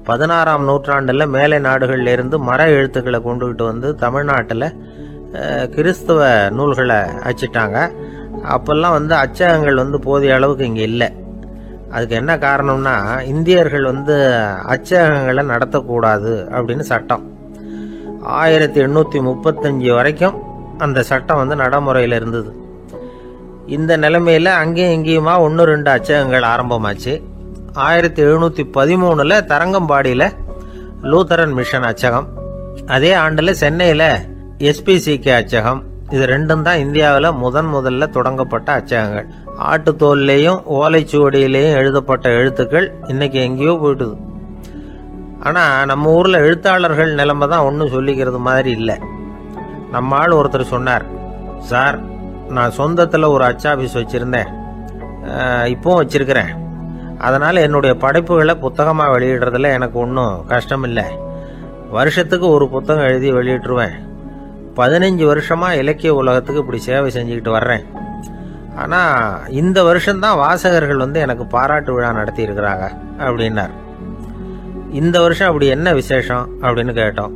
16ஆம் நூற்றாண்டில் மேலை நாடுகளில் இருந்து மர எழுத்துக்களை கொண்டுகிட்டு தமிழ்நாட்டில் கிறிஸ்தவ நூல்களை அச்சிட்டாங்க. அப்பெல்லாம் அச்சகங்கள் போதிய அளவுக்கு இங்கே இல்லை. அதுக்கு என்ன காரணம்னா, இந்தியர்கள் அச்சகங்களை நடத்தக்கூடாது அப்படின்னு சட்டம். 1835 வரைக்கும் அந்த சட்டம் நடைமுறையில் இருந்தது. இந்த நிலைமையில் அங்கேயும் இங்கேயுமா 1-2 அச்சகங்கள் ஆரம்பமாச்சு. 1713 தரங்கம்பாடியில் லூத்தரன் மிஷன் அச்சகம், அதே ஆண்டில் சென்னையில் SPCK அச்சகம். இது ரெண்டும் தான் இந்தியாவில் முதல்ல தொடங்கப்பட்ட அச்சகங்கள். ஆட்டுத்தோல்லையும் ஓலைச்சுவடியிலையும் எழுதப்பட்ட எழுத்துக்கள் இன்னைக்கு எங்கேயோ போயிட்டுது. ஆனால் நம்ம ஊரில் எழுத்தாளர்கள் நிலைமை தான் ஒன்றும் சொல்லிக்கிறது மாதிரி இல்லை. நம்ம ஆள் ஒருத்தர் சொன்னார், சார் நான் சொந்தத்தில் ஒரு அச்சாபீஸ் வச்சுருந்தேன், இப்போவும் வச்சிருக்கிறேன். அதனால் என்னுடைய படைப்புகளை புத்தகமாக வெளியிடுறதுல எனக்கு ஒன்றும் கஷ்டம் இல்லை. வருஷத்துக்கு ஒரு புத்தகம் எழுதி வெளியிட்டுருவேன். 15 வருஷமாக இலக்கிய உலகத்துக்கு இப்படி சேவை செஞ்சுக்கிட்டு வர்றேன். ஆனால் இந்த வருஷம்தான் வாசகர்கள் எனக்கு பாராட்டு விழா நடத்தி இருக்கிறாங்க அப்படின்னார். இந்த வருஷம் அப்படி என்ன விசேஷம் அப்படின்னு கேட்டோம்.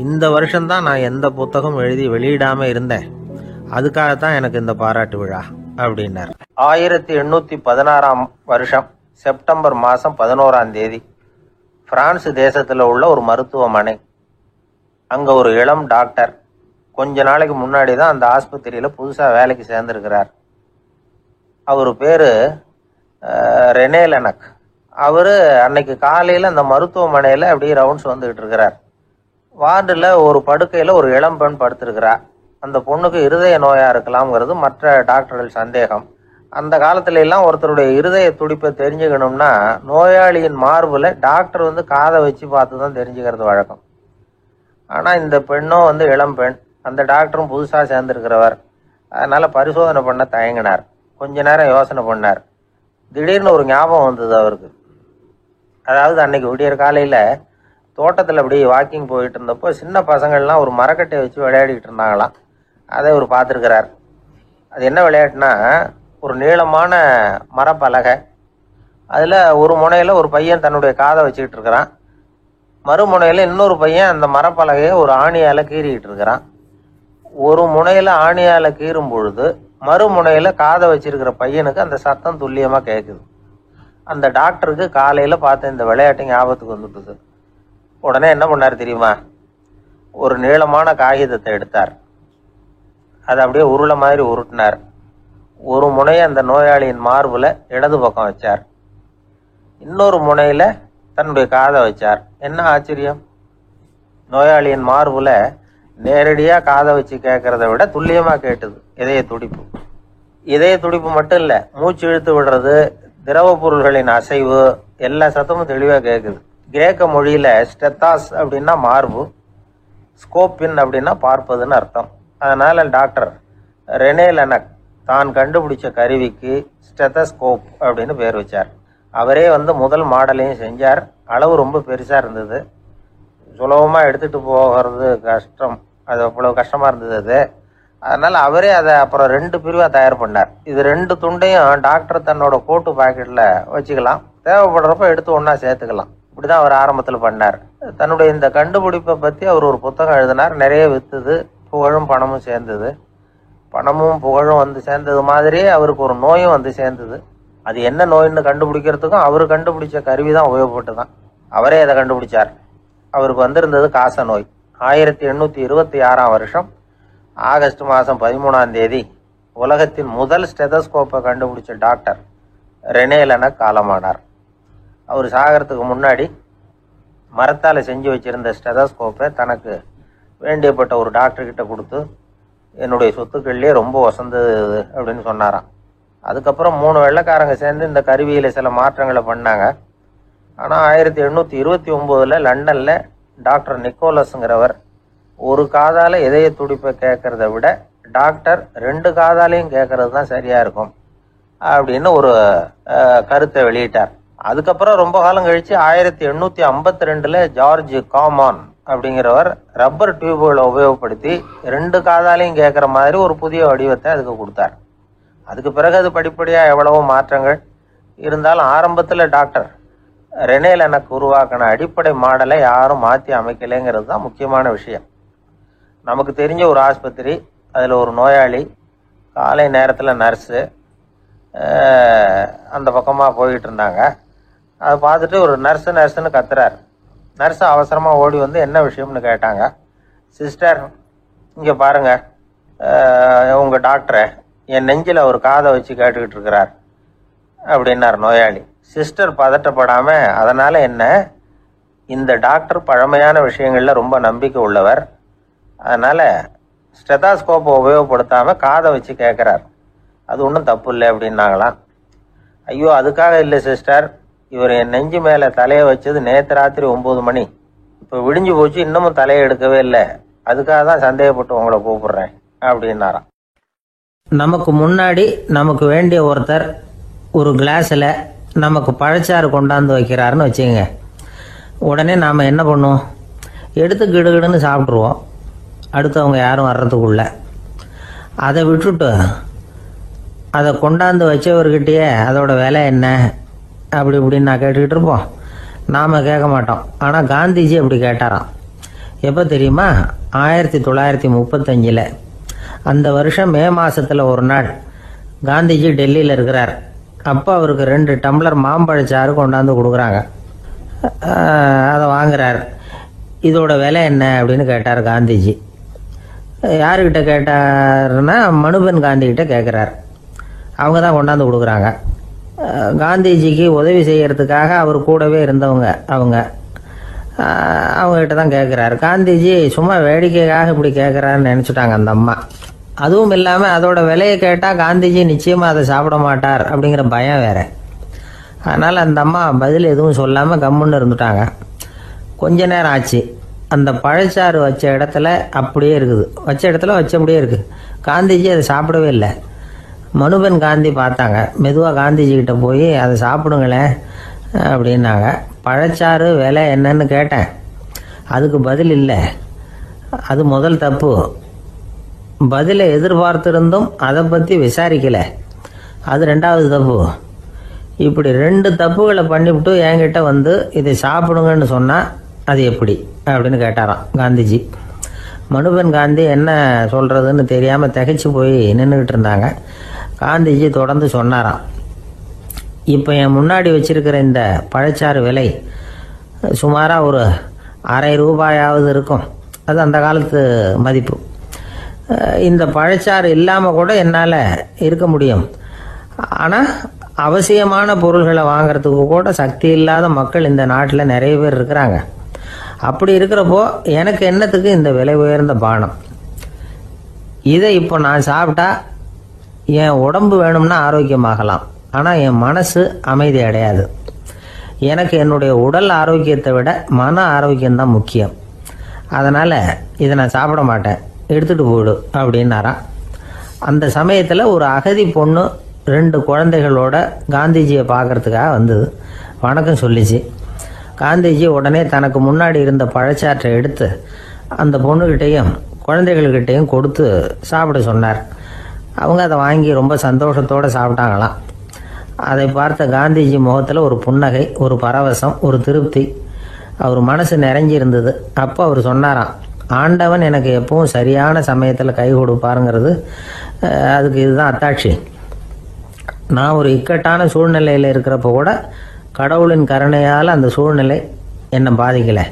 இந்த வருஷம்தான் நான் எந்த புத்தகம் எழுதி வெளியிடாமல் இருந்தேன், அதுக்காகத்தான் எனக்கு இந்த பாராட்டு விழா அப்படின்னார். 1816 வருஷம் செப்டம்பர் மாதம் 11ஆம் தேதி பிரான்ஸ் தேசத்தில் உள்ள ஒரு மருத்துவமனை. அங்கே ஒரு இளம் டாக்டர் கொஞ்ச நாளைக்கு முன்னாடி தான் அந்த ஆஸ்பத்திரியில் புதுசாக வேலைக்கு சேர்ந்துருக்கிறார். அவர் பேர் ரெனே லெனக். அவர் அன்னைக்கு காலையில் அந்த மருத்துவமனையில் அப்படியே ரவுண்ட்ஸ் வந்துக்கிட்டு இருக்கிறார். வார்டில் ஒரு படுக்கையில் ஒரு இளம் பெண் படுத்திருக்கிறார். அந்த பொண்ணுக்கு இருதய நோயாக இருக்கலாம்ங்கிறது மற்ற டாக்டர்கள் சந்தேகம். அந்த காலத்துல எல்லாம் ஒருத்தருடைய இருதய துடிப்பை தெரிஞ்சுக்கணும்னா நோயாளியின் மார்பில் டாக்டர் காதை வச்சு பார்த்து தான் தெரிஞ்சுக்கிறது வழக்கம். ஆனால் இந்த பெண்ணும் இளம் பெண், அந்த டாக்டரும் புதுசாக சேர்ந்துருக்கிறவர். அதனால் பரிசோதனை பண்ண தயங்கினார். கொஞ்ச நேரம் யோசனை பண்ணார். திடீர்னு ஒரு ஞாபகம் வந்தது அவருக்கு. அதாவது அன்னைக்கு விடியற் காலையில் தோட்டத்தில் அப்படியே வாக்கிங் போயிட்டு இருந்தப்போ சின்ன பசங்கள்லாம் ஒரு மரக்கட்டையை வச்சு விளையாடிக்கிட்டு இருந்தாங்களாம். அதை அவர் பார்த்துருக்கிறார். அது என்ன விளையாட்டுனா, ஒரு நீளமான மரப்பலகை, அதில் ஒரு முனையில் ஒரு பையன் தன்னுடைய காதை வச்சுக்கிட்டு இருக்கிறான், மறுமுனையில் இன்னொரு பையன் அந்த மரப்பலகையை ஒரு ஆணியால் கீறிக்கிட்டு இருக்கிறான். ஒரு முனையில் ஆணியால் கீறும் பொழுது மறுமுனையில் காதை வச்சிருக்கிற பையனுக்கு அந்த சத்தம் துல்லியமாக கேட்குது. அந்த டாக்டருக்கு காலையில் பார்த்த இந்த விளையாட்டு ஞாபகத்துக்கு வந்துட்டுது. உடனே என்ன பண்ணார் தெரியுமா? ஒரு நீளமான காகிதத்தை எடுத்தார். அதை அப்படியே உருளை மாதிரி உருட்டினார். ஒரு முனையை அந்த நோயாளியின் மார்பில் இடது பக்கம் வச்சார், இன்னொரு முனையில் தன்னுடைய காதை வச்சார். என்ன ஆச்சரியம்! நோயாளியின் மார்பில் நேரடியாக காதை வச்சு கேட்கறத விட துல்லியமாக கேட்டுது இதய துடிப்பு. இதய துடிப்பு மட்டும் இல்லை, மூச்சு இழுத்து விடுறது, திரவ பொருள்களின் அசைவு, எல்லா சத்தமும் தெளிவாக கேட்குது. கிரேக்க மொழியில் ஸ்டெத்தாஸ் அப்படின்னா மார்பு, ஸ்கோப்பின் அப்படின்னா பார்ப்பதுன்னு அர்த்தம். அதனால் டாக்டர் ரெனே லெனக் தான் கண்டுபிடிச்ச கருவிக்கு ஸ்டெத்தஸ்கோப் அப்படின்னு பேர் வச்சார். அவரே முதல் மாடலையும் செஞ்சார். அளவு ரொம்ப பெருசாக இருந்தது, சுலபமாக எடுத்துகிட்டு போகிறது கஷ்டம், அது அவ்வளோ கஷ்டமாக இருந்தது அது. அதனால் அவரே அதை அப்புறம் 2 பிரிவாக தயார் பண்ணார். இது 2 துண்டையும் டாக்டர் தன்னோட கோட்டு பாக்கெட்டில் வச்சுக்கலாம், தேவைப்படுறப்ப எடுத்து ஒன்றா சேர்த்துக்கலாம். இப்படி தான் அவர் ஆரம்பத்தில் பண்ணார். தன்னுடைய இந்த கண்டுபிடிப்பை பற்றி அவர் ஒரு புத்தகம் எழுதினார். நிறைய விற்றுது, புகழும் பணமும் சேர்ந்தது. பணமும் புகழும் சேர்ந்தது மாதிரியே அவருக்கு ஒரு நோயும் சேர்ந்தது. அது என்ன நோயின்னு கண்டுபிடிக்கிறதுக்கும் அவர் கண்டுபிடிச்ச கருவி தான் உபயோகப்பட்டு தான். அவரே அதை கண்டுபிடிச்சார். அவருக்கு வந்திருந்தது காச நோய். 1826 வருஷம் ஆகஸ்ட் மாதம் 13ஆம் தேதி உலகத்தின் முதல் ஸ்டெதஸ்கோப்பை கண்டுபிடிச்ச டாக்டர் ரெனே லெனக் காலமானார். அவர் சாகிறதுக்கு முன்னாடி மரத்தால் செஞ்சு வச்சிருந்த ஸ்டெதஸ்கோப்பை தனக்கு வேண்டியப்பட்ட ஒரு டாக்டர்கிட்ட கொடுத்து, என்னுடைய சொத்துக்கள்லேயே ரொம்ப வசந்தது அப்படின்னு சொன்னாராம். அதுக்கப்புறம் 3 வெள்ளைக்காரங்க சேர்ந்து இந்த கருவியில் சில மாற்றங்களை பண்ணாங்க. ஆனால் 1829 லண்டனில் டாக்டர் நிக்கோலஸுங்கிறவர் ஒரு காதால் இதய துடிப்பை கேட்கறத விட டாக்டர் 2 காதாலையும் கேட்கறது தான் சரியாக இருக்கும் அப்படின்னு ஒரு கருத்தை வெளியிட்டார். அதுக்கப்புறம் ரொம்ப காலம் கழித்து 1852 ஜார்ஜ் காமான் அப்படிங்கிறவர் ரப்பர் டியூபுகளை உபயோகப்படுத்தி 2 காதாலையும் கேட்குற மாதிரி ஒரு புதிய வடிவத்தை அதுக்கு கொடுத்தார். அதுக்கு பிறகு அது படிப்படியாக எவ்வளவோ மாற்றங்கள் இருந்தாலும் ஆரம்பத்தில் டாக்டர் ரெனே லெனக் உருவாக்கின அடிப்படை மாடலை யாரும் மாற்றி அமைக்கலைங்கிறது தான் முக்கியமான விஷயம். நமக்கு தெரிஞ்ச ஒரு ஆஸ்பத்திரி, அதில் ஒரு நோயாளி, காலை நேரத்தில் நர்ஸு அந்த பக்கமாக போய்கிட்டு இருந்தாங்க. அதை பார்த்துட்டு ஒரு நர்ஸுன்னு கத்துறாரு. நர்ஸு அவசரமாக ஓடி என்ன விஷயம்னு கேட்டாங்க. சிஸ்டர், இங்கே பாருங்கள், உங்கள் டாக்டரை என் நெஞ்சில் ஒரு காதை வச்சு கேட்டுக்கிட்டு இருக்கிறார் அப்படின்னார் நோயாளி. சிஸ்டர் பதட்டப்படாமல், அதனால் என்ன, இந்த டாக்டர் பழமையான விஷயங்களில் ரொம்ப நம்பிக்கை உள்ளவர், அதனால் ஸ்டெதாஸ்கோப்பை உபயோகப்படுத்தாமல் காதை வச்சு கேட்குறார், அது ஒன்றும் தப்பு இல்லை அப்படின்னாங்களாம். ஐயோ, அதுக்காக இல்லை சிஸ்டர், இவர் என் நெஞ்சு மேலே தலையை வச்சது நேற்று ராத்திரி 9 மணி, இப்போ விடிஞ்சு போச்சு, இன்னமும் தலையை எடுக்கவே இல்லை, அதுக்காக தான் சந்தேகப்பட்டு உங்களை கூப்பிடுறேன் அப்படின்னாராம். நமக்கு முன்னாடி நமக்கு வேண்டிய ஒருத்தர் ஒரு கிளாஸில் நமக்கு பழச்சாறு கொண்டாந்து வைக்கிறாருன்னு வச்சுங்க. உடனே நாம் என்ன பண்ணுவோம்? எடுத்து கிடுகிடுன்னு சாப்பிட்ருவோம், அடுத்தவங்க யாரும் வர்றதுக்குள்ள. அதை விட்டுட்டு அதை கொண்டாந்து வச்சவர்கிட்டயே அதோட விலை என்ன அப்படி இப்படின்னு நான் கேட்டுக்கிட்டு இருப்போம். நாம் கேட்க மாட்டோம். ஆனால் காந்திஜி அப்படி கேட்டாராம். எப்போ தெரியுமா? 1935. அந்த வருஷம் மே மாதத்தில் ஒரு நாள் காந்திஜி டெல்லியில் இருக்கிறார். அப்போ அவருக்கு 2 டம்ளர் மாம்பழச்சாறு கொண்டாந்து கொடுக்குறாங்க. அதை வாங்குறார். இதோட விலை என்ன அப்படின்னு கேட்டார் காந்திஜி. யாருக்கிட்ட கேட்டாருன்னா மனுபென் காந்திகிட்ட கேட்குறார். அவங்க தான் கொண்டாந்து கொடுக்குறாங்க. காந்திஜிக்கு உதவி செய்யறதுக்காக அவர் கூடவே இருந்தவங்க அவங்ககிட்ட தான் கேட்குறாரு. காந்திஜி சும்மா வேடிக்கைக்காக இப்படி கேட்குறாருன்னு நினச்சிட்டாங்க அந்த அம்மா. அதுவும் இல்லாமல் அதோட விலையை கேட்டால் காந்திஜி நிச்சயமாக அதை சாப்பிட மாட்டார் அப்படிங்கிற பயம் வேற. அதனால் அந்த அம்மா பதில் எதுவும் சொல்லாமல் கம்முன்னு இருந்துட்டாங்க. கொஞ்ச நேரம் ஆச்சு. அந்த பழச்சாறு வச்ச இடத்துல அப்படியே இருக்குது. வச்ச இடத்துல வச்சபடியே இருக்குது. காந்திஜி அதை சாப்பிடவே இல்லை. மனுபென் காந்தி பார்த்தாங்க. மெதுவாக காந்திஜி கிட்ட போய் அதை சாப்பிடுங்களேன் அப்படின்னாங்க. பழச்சாறு விலை என்னன்னு கேட்டேன். அதுக்கு பதில் இல்லை. அது முதல் தப்பு. பதிலை எதிர்பார்த்திருந்தும் அதை பற்றி விசாரிக்கலை. அது 2வது தப்பு. இப்படி 2 தப்புகளை பண்ணிவிட்டு என்கிட்ட வந்து இதை சாப்பிடுங்கன்னு சொன்னால் அது எப்படி அப்படின்னு கேட்டாராம் காந்திஜி. மனுபென் காந்தி என்ன சொல்கிறதுன்னு தெரியாமல் திகைச்சு போய் நின்றுக்கிட்டு இருந்தாங்க. காந்திஜி தொடர்ந்து சொன்னாராம். இப்போ என் முன்னாடி வச்சிருக்கிற இந்த பழச்சாறு விலை சுமாராக ஒரு ₹1/2 இருக்கும். அது அந்த காலத்து மதிப்பு. இந்த பழச்சாறு இல்லாமல் கூட என்னால் இருக்க முடியும். ஆனால் அவசியமான பொருள்களை வாங்கிறதுக்கு கூட சக்தி இல்லாத மக்கள் இந்த நாட்டில் நிறைய பேர் இருக்கிறாங்க. அப்படி இருக்கிறப்போ எனக்கு என்னத்துக்கு இந்த விலை உயர்ந்த பானம்? இதை இப்போ நான் சாப்பிட்டா என் உடம்பு வேணும்னா ஆரோக்கியமாகலாம். ஆனால் என் மனசு அமைதி அடையாது. எனக்கு என்னுடைய உடல் ஆரோக்கியத்தை விட மன ஆரோக்கியம்தான் முக்கியம். அதனால் இதை நான் சாப்பிட மாட்டேன், எடுத்துகிட்டு போயிடு அப்படின்னாராம். அந்த சமயத்தில் ஒரு அகதி பொண்ணு 2 குழந்தைகளோட காந்திஜியை பார்க்கறதுக்காக வந்தது. வணக்கம் சொல்லிச்சு. காந்திஜி உடனே தனக்கு முன்னாடி இருந்த பழச்சாற்றை எடுத்து அந்த பொண்ணுகிட்டையும் குழந்தைகள்கிட்டையும் கொடுத்து சாப்பிட சொன்னார். அவங்க அதை வாங்கி ரொம்ப சந்தோஷத்தோடு சாப்பிட்டாங்களாம். அதை பார்த்த காந்திஜி முகத்தில் ஒரு புன்னகை, ஒரு பரவசம், ஒரு திருப்தி. அவர் மனசு நிறைஞ்சி இருந்தது. அப்போ அவர் சொன்னாராம், ஆண்டவன் எனக்கு எப்பவும் சரியான சமயத்தில் கை கொடுப்பாருங்கிறது அதுக்கு இதுதான் அத்தாட்சி. நான் ஒரு இக்கட்டான சூழ்நிலையில் இருக்கிறப்ப கூட கடவுளின் கருணையால் அந்த சூழ்நிலை என்னை பாதிக்கலை.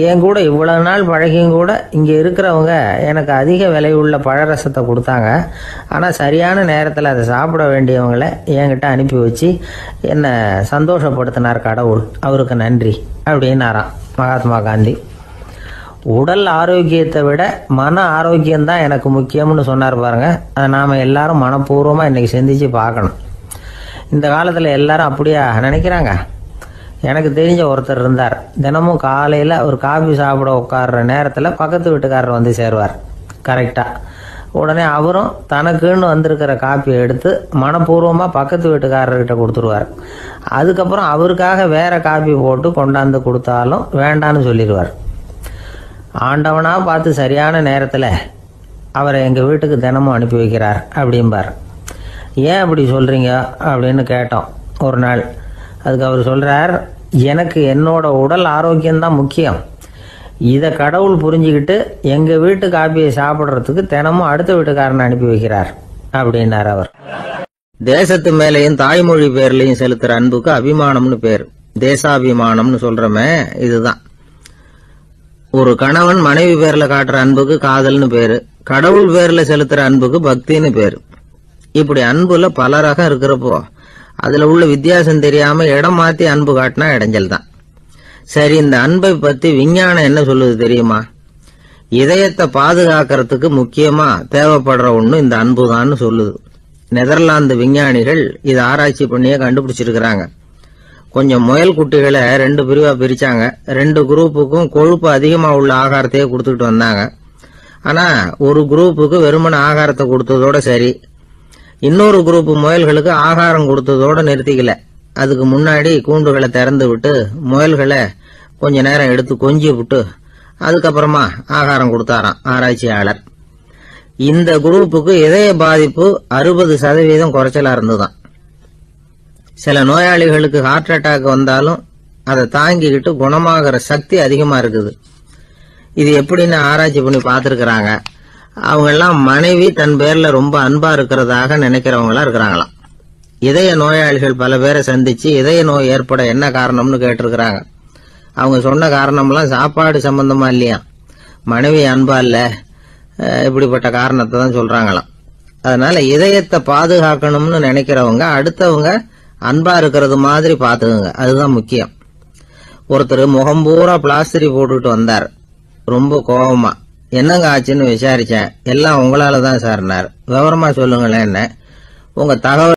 என் கூட இவ்வளவு நாள் பழகியும் கூட இங்கே இருக்கிறவங்க எனக்கு அதிக விலை உள்ள பழரசத்தை கொடுத்தாங்க. ஆனால் சரியான நேரத்தில் அதை சாப்பிட வேண்டியவங்களை என்கிட்ட அனுப்பி வச்சு என்னை சந்தோஷப்படுத்தினார் கடவுள். அவருக்கு நன்றி அப்படின்னாராம் மகாத்மா காந்தி. உடல் ஆரோக்கியத்தை விட மன ஆரோக்கியம்தான் எனக்கு முக்கியம்னு சொன்னார் பாருங்க. அதை நாம் எல்லாரும் மனப்பூர்வமாக இன்றைக்கி சிந்திச்சு பார்க்கணும். இந்த காலத்தில் எல்லாரும் அப்படியா நினைக்கிறாங்க? எனக்கு தெரிஞ்ச ஒருத்தர் இருந்தார். தினமும் காலையில் ஒரு காபி சாப்பிட உட்கார்ற நேரத்தில் பக்கத்து வீட்டுக்காரர் வந்து சேருவார் கரெக்டாக. உடனே அவரும் தனக்குன்னு வந்திருக்கிற காப்பியை எடுத்து மனப்பூர்வமாக பக்கத்து வீட்டுக்காரர்கிட்ட கொடுத்துருவார். அதுக்கப்புறம் அவருக்காக வேற காப்பி போட்டு கொண்டாந்து கொடுத்தாலும் வேண்டான்னு சொல்லிடுவார். ஆண்டவனாக பார்த்து சரியான நேரத்தில் அவரை எங்கள் வீட்டுக்கு தினமும் அனுப்பி வைக்கிறார் அப்படிம்பார். ஏன் அப்படி சொல்கிறீங்க அப்படின்னு கேட்டோம் ஒரு நாள். அதுக்கு அவர் சொல்கிறார், எனக்கு என்னோட உடல் ஆரோக்கியம்தான் முக்கியம். இதை கடவுள் புரிஞ்சுக்கிட்டு எங்கள் வீட்டு காப்பியை சாப்பிட்றதுக்கு தினமும் அடுத்த வீட்டுக்காரனை அனுப்பி வைக்கிறார் அப்படின்னார் அவர். தேசத்து மேலேயும் தாய்மொழி பேர்லையும் செலுத்துகிற அன்புக்கு அபிமானம்னு பேர். தேசாபிமானம்னு சொல்கிறோமே இதுதான். ஒரு கணவன் மனைவி பேரில் காட்டுற அன்புக்கு காதல்னு பேரு. கடவுள் பேரில் செலுத்துகிற அன்புக்கு பக்தின்னு பேரு. இப்படி அன்புல பல ரகம் இருக்கிறப்போ அதுல உள்ள வித்தியாசம் தெரியாம இடம் மாத்தி அன்பு காட்டினா இடைஞ்சல் தான். சரி, இந்த அன்பை பத்தி விஞ்ஞானம் என்ன சொல்லுது தெரியுமா? இதயத்தை பாதுகாக்கிறதுக்கு முக்கியமா தேவைப்படுற ஒண்ணு இந்த அன்பு தான் சொல்லுது. நெதர்லாந்து விஞ்ஞானிகள் இதை ஆராய்ச்சி பண்ணியே கண்டுபிடிச்சிருக்கிறாங்க. கொஞ்சம் முயல் குட்டிகளை 2 பிரிவா பிரிச்சாங்க. 2 குரூப்புக்கும் கொழுப்பு அதிகமா உள்ள ஆகாரத்தையே கொடுத்துட்டு வந்தாங்க. ஆனா ஒரு குரூப்புக்கு வெறுமன ஆகாரத்தை கொடுத்ததோட சரி, இன்னொரு குரூப் முயல்களுக்கு ஆகாரம் கொடுத்ததோட நிறுத்திக்கல. அதுக்கு முன்னாடி கூண்டுகளை திறந்து விட்டு முயல்களை கொஞ்ச நேரம் எடுத்து கொஞ்சி விட்டு அதுக்கப்புறமா ஆகாரம் கொடுத்தாராம் ஆராய்ச்சியாளர். இந்த குரூப்புக்கு இதய பாதிப்பு 60% குறைச்சலா இருந்துதான். சில நோயாளிகளுக்கு ஹார்ட் அட்டாக் வந்தாலும் அதை தாங்கிக்கிட்டு குணமாகிற சக்தி அதிகமா இருக்குது. இது எப்படின்னு ஆராய்ச்சி பண்ணி பார்த்துருக்கிறாங்க. அவங்க எல்லாம் மனைவி தன் பேர்ல ரொம்ப அன்பா இருக்கிறதாக நினைக்கிறவங்களா இருக்கிறாங்களாம். இதய நோயாளிகள் பல பேரை சந்திச்சு இதய நோய் ஏற்பட என்ன காரணம்னு கேட்டிருக்கிறாங்க. அவங்க சொன்ன காரணம்லாம் சாப்பாடு சம்பந்தமா இல்லையா, மனைவி அன்பா இல்ல, இப்படிப்பட்ட காரணத்தை தான் சொல்றாங்களாம். அதனால இதயத்தை பாதுகாக்கணும்னு நினைக்கிறவங்க அடுத்தவங்க அன்பா இருக்கிறது மாதிரி பாத்துக்குங்க, அதுதான் முக்கியம். ஒருத்தர் முகம் பூரா பிளாஸ்டரி போட்டுட்டு வந்தார், ரொம்ப கோபமா. என்னங்க ஆச்சுன்னு விசாரிச்சேன். எல்லாம் உங்களால தான் சார்னார். விவரமா சொல்லுங்களேன். உங்க தகவல்